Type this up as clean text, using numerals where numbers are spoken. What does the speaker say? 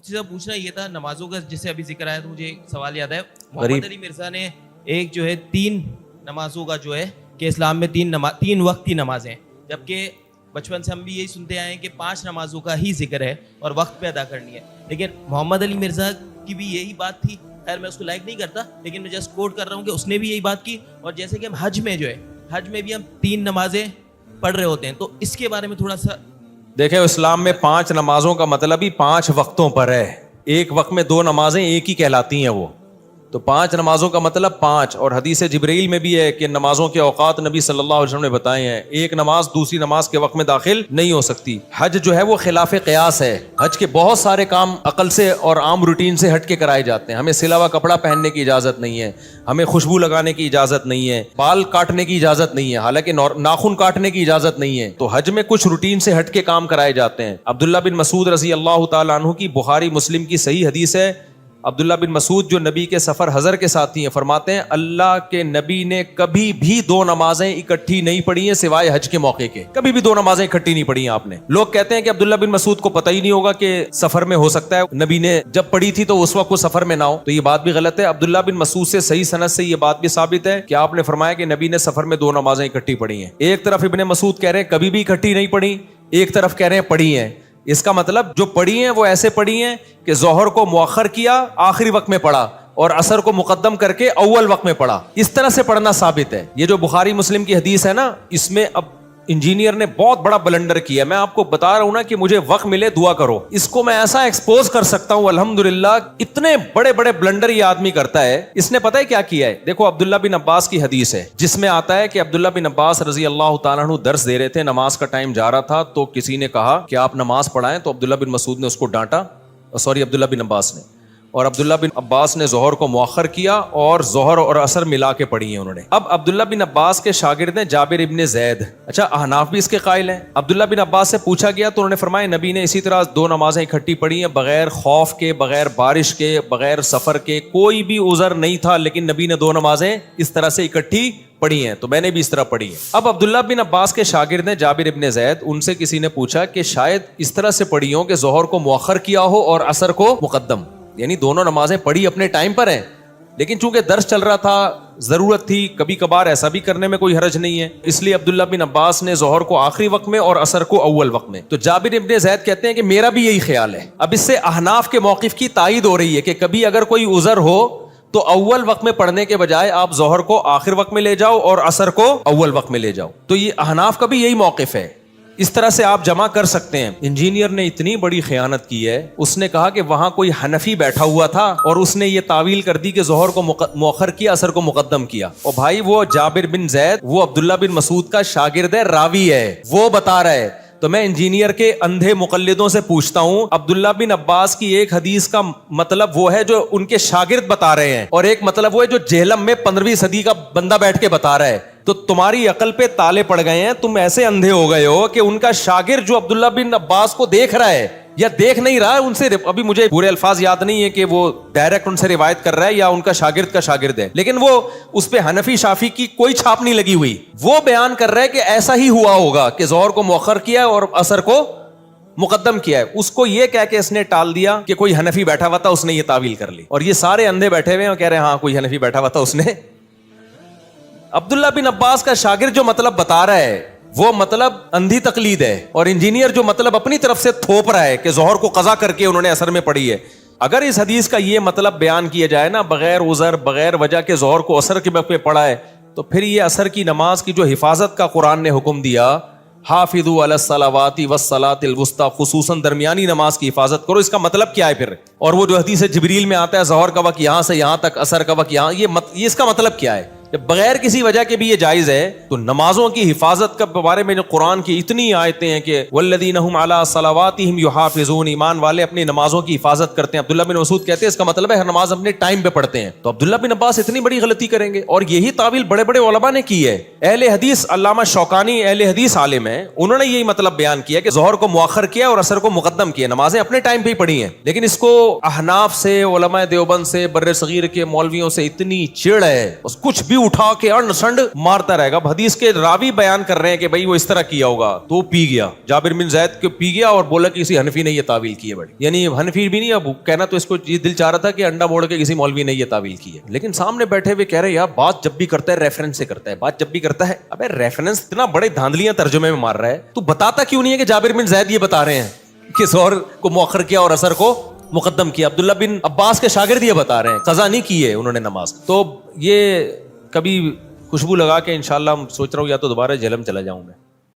مفتی صاحب پوچھنا یہ تھا نمازوں کا، جسے ابھی ذکر آیا تو مجھے ایک سوال یاد ہے. محمد علی مرزا نے ایک جو ہے 3 نمازوں کا جو ہے کہ اسلام میں 3 وقت کی نمازیں، جبکہ بچپن سے ہم بھی یہی سنتے آئے ہیں کہ 5 نمازوں کا ہی ذکر ہے اور وقت پہ ادا کرنی ہے. لیکن محمد علی مرزا کی بھی یہی بات تھی. خیر میں اس کو لائک نہیں کرتا، لیکن میں جسٹ کوٹ کر رہا ہوں کہ اس نے بھی یہی بات کی. اور جیسے کہ ہم حج میں جو ہے، حج میں بھی ہم 3 نمازیں پڑھ رہے ہوتے ہیں، تو اس کے بارے میں تھوڑا سا دیکھیں. اسلام میں 5 نمازوں کا مطلب ہی 5 وقتوں پر ہے. ایک وقت میں 2 نمازیں ایک ہی کہلاتی ہیں وہ. تو 5 نمازوں کا مطلب 5. اور حدیث جبرائیل میں بھی ہے کہ نمازوں کے اوقات نبی صلی اللہ علیہ وسلم نے بتائے ہیں. ایک نماز دوسری نماز کے وقت میں داخل نہیں ہو سکتی. حج جو ہے وہ خلاف قیاس ہے. حج کے بہت سارے کام عقل سے اور عام روٹین سے ہٹ کے کرائے جاتے ہیں. ہمیں سلا ہوا کپڑا پہننے کی اجازت نہیں ہے، ہمیں خوشبو لگانے کی اجازت نہیں ہے، بال کاٹنے کی اجازت نہیں ہے، حالانکہ ناخن کاٹنے کی اجازت نہیں ہے. تو حج میں کچھ روٹین سے ہٹ کے کام کرائے جاتے ہیں. عبداللہ بن مسعود رضی اللہ تعالیٰ عنہ کی بخاری مسلم کی صحیح حدیث ہے. عبداللہ بن مسعود جو نبی کے سفر حضر کے ساتھی ہیں، فرماتے ہیں اللہ کے نبی نے کبھی بھی 2 نمازیں اکٹھی نہیں پڑھی ہیں سوائے حج کے موقع کے. کبھی بھی 2 نمازیں اکٹھی نہیں پڑھی ہیں آپ نے. لوگ کہتے ہیں کہ عبداللہ بن مسعود کو پتہ ہی نہیں ہوگا کہ سفر میں ہو سکتا ہے نبی نے جب پڑھی تھی تو اس وقت وہ سفر میں نہ ہو. تو یہ بات بھی غلط ہے. عبداللہ بن مسعود سے صحیح سند سے یہ بات بھی ثابت ہے کہ آپ نے فرمایا کہ نبی نے سفر میں 2 نمازیں اکٹھی پڑھی ہیں. ایک طرف ابن مسعود کہہ رہے ہیں کبھی بھی اکٹھی نہیں پڑھی، ایک طرف کہہ رہے ہیں پڑھی ہیں. اس کا مطلب جو پڑھی ہیں وہ ایسے پڑھی ہیں کہ ظہر کو مؤخر کیا آخری وقت میں پڑھا اور عصر کو مقدم کر کے اول وقت میں پڑھا. اس طرح سے پڑھنا ثابت ہے. یہ جو بخاری مسلم کی حدیث ہے نا، اس میں اب انجینئر نے بہت بڑا بلنڈر کیا. میں آپ کو بتا رہا ہوں نا کہ مجھے وقت ملے دعا کرو. اس کو میں ایسا ایکسپوز کر سکتا ہوں الحمدللہ. اتنے بڑے بڑے بلنڈر یہ آدمی کرتا ہے. اس نے پتہ ہے کیا کیا ہے؟ دیکھو عبداللہ بن عباس کی حدیث ہے جس میں آتا ہے کہ عبداللہ بن عباس رضی اللہ تعالیٰ عنہ درس دے رہے تھے. نماز کا ٹائم جا رہا تھا تو کسی نے کہا کہ آپ نماز پڑھائیں. تو عبداللہ بن مسعود نے اس کو ڈانٹا، عبداللہ بن عباس نے. اور عبداللہ بن عباس نے ظہر کو مؤخر کیا اور ظہر اور عصر ملا کے پڑھی ہیں انہوں نے. اب عبداللہ بن عباس کے شاگرد ہیں جابر ابن زید. اچھا احناف بھی اس کے قائل ہیں. عبداللہ بن عباس سے پوچھا گیا تو انہوں نے فرمایا نبی نے اسی طرح 2 نمازیں اکٹھی پڑھی ہیں بغیر خوف کے، بغیر بارش کے، بغیر سفر کے. کوئی بھی عذر نہیں تھا لیکن نبی نے 2 نمازیں اس طرح سے اکٹھی پڑھی ہیں. تو میں نے بھی اس طرح پڑھی ہے. اب عبداللہ بن عباس کے شاگرد ہیں جابر ابن زید. ان سے کسی نے پوچھا کہ شاید اس طرح سے پڑھی ہوں کہ ظہر کو مؤخر کیا ہو اور عصر کو مقدم، یعنی دونوں نمازیں پڑھی اپنے ٹائم پر ہیں لیکن چونکہ درس چل رہا تھا، ضرورت تھی، کبھی کبھار ایسا بھی کرنے میں کوئی حرج نہیں ہے، اس لیے عبداللہ بن عباس نے ظہر کو آخری وقت میں اور عصر کو اول وقت میں. تو جابر ابن زید کہتے ہیں کہ میرا بھی یہی خیال ہے. اب اس سے احناف کے موقف کی تائید ہو رہی ہے کہ کبھی اگر کوئی عذر ہو تو اول وقت میں پڑھنے کے بجائے آپ ظہر کو آخر وقت میں لے جاؤ اور عصر کو اول وقت میں لے جاؤ. تو یہ احناف کا بھی یہی موقف ہے. اس طرح سے آپ جمع کر سکتے ہیں. انجینئر نے اتنی بڑی خیانت کی ہے، اس نے کہا کہ وہاں کوئی حنفی بیٹھا ہوا تھا اور اس نے یہ تعویل کر دی کہ ظہر کو مؤخر کیا، عصر کو مقدم کیا. اور بھائی وہ جابر بن زید وہ عبداللہ بن مسعود کا شاگرد ہے، راوی ہے، وہ بتا رہا ہے. تو میں انجینئر کے اندھے مقلدوں سے پوچھتا ہوں عبداللہ بن عباس کی ایک حدیث کا مطلب وہ ہے جو ان کے شاگرد بتا رہے ہیں اور ایک مطلب وہ ہے جو جہلم میں 15ویں صدی کا بندہ بیٹھ کے بتا رہا ہے. تو تمہاری عقل پہ تالے پڑ گئے ہیں. تم ایسے اندھے ہو گئے ہو کہ ان کا شاگرد جو عبداللہ بن عباس کو دیکھ رہا ہے یا دیکھ نہیں رہا ہے، ان سے ابھی مجھے پورے الفاظ یاد نہیں ہے کہ وہ ڈائریکٹ ان سے روایت کر رہا ہے یا ان کا شاگرد ہے، لیکن وہ اس پہ حنفی شافی کی کوئی چھاپ نہیں لگی ہوئی. وہ بیان کر رہا ہے کہ ایسا ہی ہوا ہوگا کہ ظہر کو مؤخر کیا اور عصر کو مقدم کیا ہے. اس کو یہ کہہ کے اس نے ٹال دیا کہ کوئی حنفی بیٹھا ہوا تھا، اس نے یہ تعویل کر لی. اور یہ سارے اندھے بیٹھے ہوئے ہیں اور کہہ رہے ہیں ہاں کوئی حنفی بیٹھا ہوا تھا اس نے. عبداللہ بن عباس کا شاگرد جو مطلب بتا رہا ہے وہ مطلب اندھی تقلید ہے، اور انجینئر جو مطلب اپنی طرف سے تھوپ رہا ہے کہ ظہر کو قضا کر کے انہوں نے عصر میں پڑھی ہے. اگر اس حدیث کا یہ مطلب بیان کیا جائے نا بغیر عذر بغیر وجہ کے ظہر کو عصر کے وقت میں پڑھا ہے، تو پھر یہ عصر کی نماز کی جو حفاظت کا قرآن نے حکم دیا، حافظوا علی الصلوات والصلاۃ الوسطی، خصوصاً درمیانی نماز کی حفاظت کرو، اس کا مطلب کیا ہے پھر؟ اور وہ جو حدیث جبریل میں آتا ہے ظہر کا وقت یہاں سے یہاں تک، عصر کا وقت یہاں، یہ اس کا مطلب کیا ہے؟ جب بغیر کسی وجہ کے بھی یہ جائز ہے تو نمازوں کی حفاظت کے بارے میں جو قرآن کی اتنی آیتیں ہیں کہ والذین هم علی صلواتہم یحافظون، ایمان والے اپنی نمازوں کی حفاظت کرتے ہیں. عبداللہ بن مسعود کہتے ہیں اس کا مطلب ہے ہر نماز اپنے ٹائم پہ پڑھتے ہیں. تو عبداللہ بن عباس اتنی بڑی غلطی کریں گے؟ اور یہی تعویل بڑے بڑے علماء نے کی ہے. اہل حدیث علامہ شوکانی اہل حدیث عالم ہیں، انہوں نے یہی مطلب بیان کیا کہ ظہر کو مؤخر کیا اور عصر کو مقدم کیا، نمازیں اپنے ٹائم پہ ہی پڑھی ہیں. لیکن اس کو احناف سے، علماء دیوبند سے، بر صغیر کے مولویوں سے اتنی چڑ ہے، کچھ بھی اٹھا کے انڈ سنڈ مارتا رہے گا. اب حدیث کے راوی بیان کر رہے ہیں کہ بھائی وہ اس طرح کیا ہوگا, تو پی گیا, جابر بن زید کے پی گیا اور بولا کہ کسی حنفی نے یہ تعویل کی ہے بڑی, یعنی حنفی بھی نہیں, اب کہنا تو اس کو یہ دل چاہ رہا تھا کہ انڈا موڑ کے کسی مولوی نے یہ تعویل کی ہے, لیکن سامنے بیٹھے ہوئے کہہ رہے یار بات جب بھی کرتا ہے ریفرنس سے کرتا ہے, بات جب بھی کرتا ہے, ابے ریفرنس اتنا بڑے دھاندلیاں ترجمے میں مار رہا ہے, تو بتاتا کیوں نہیں ہے کہ جابر بن زید یہ بتا رہے ہیں کس اور کو مؤخر کیا اور اثر کو مقدم کیا. عبداللہ بن عباس کے شاگرد یہ بتا رہے ہیں, قضا نہیں کی ہے انہوں نے نماز. تو یہ کبھی خوشبو لگا کے انشاءاللہ سوچ رہا ہوں یا تو دوبارہ جہلم چلا جاؤں میں.